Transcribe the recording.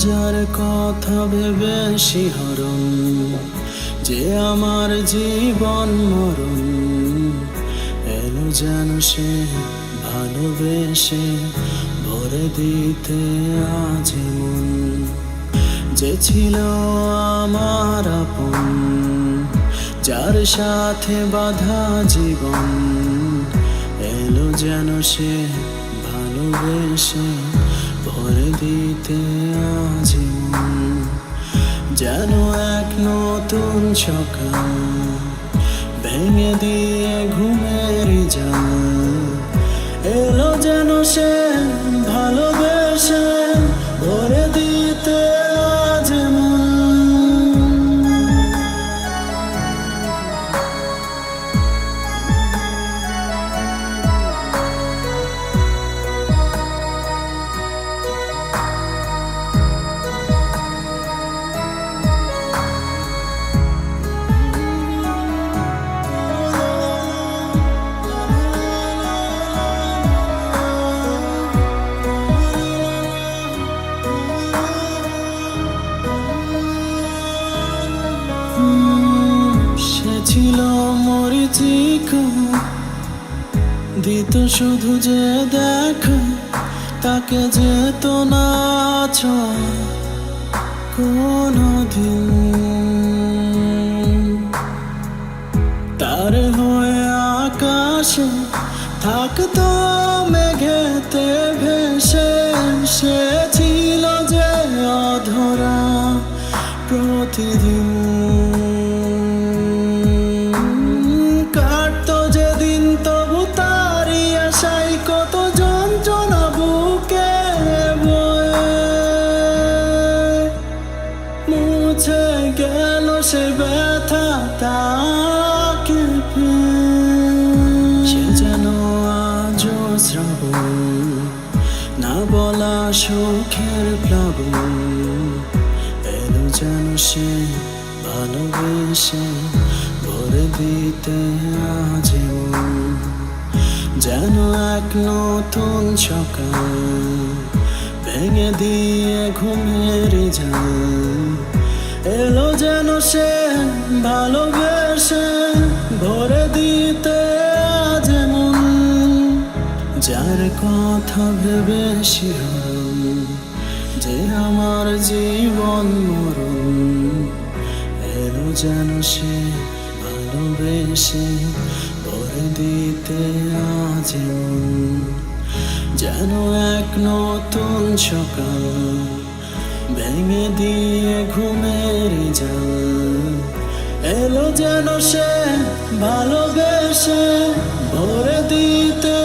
যার কথা ভেবে শিহরণ, যে আমার জীবন মরণ, এলো যেন সে ভালোবেসে ভরে দিতে আজ মন। যে ছিল আমার আপন, যার সাথে বাঁধা জীবন, এলো যেন সে ভালোবেসে ভরে দিতে আজ মন। যেন এক নতুন সকাল ভেঙে দিয়ে ঘুমের জাল, এলো যেন সে ভালোবেসে ভরে দিতে আজ মন। সে ছিল মরিচিকা, দিত শুধু যে দেখা, তাকে যেত না কোনদিন। তার হয়ে আকাশে থাকতো মেঘেতে ভেসে, সে ছিল যে অধরা প্রতিদিন। কাটতো যেদিন তবু তারই আশায় কত যন্ত্রণা বুকে বয়ে, মুছে গেল সে ব্যথা তাকে সে যেন আজও শ্রাবণ, না বলা সুখের প্লাবন, এলো যেন সে ভালোবেসে ভরে দিতে আজ মন। যেন এক নতুন সকাল ভেঙে দিয়ে ঘুমের জাল, এলো যেন সে ভালোবেসে ভরে দিতে আজ মন। যার কথা ভেবে শিহরণ, যে আমার জীবন মরণ, এলো যেন সে ভালোবেসে ভরে দিতে আজ মন। যেন এক নতুন সকাল ভেঙে দিয়ে ঘুমের জাল, এলো যেন সে ভালোবেসে ভরে দিতে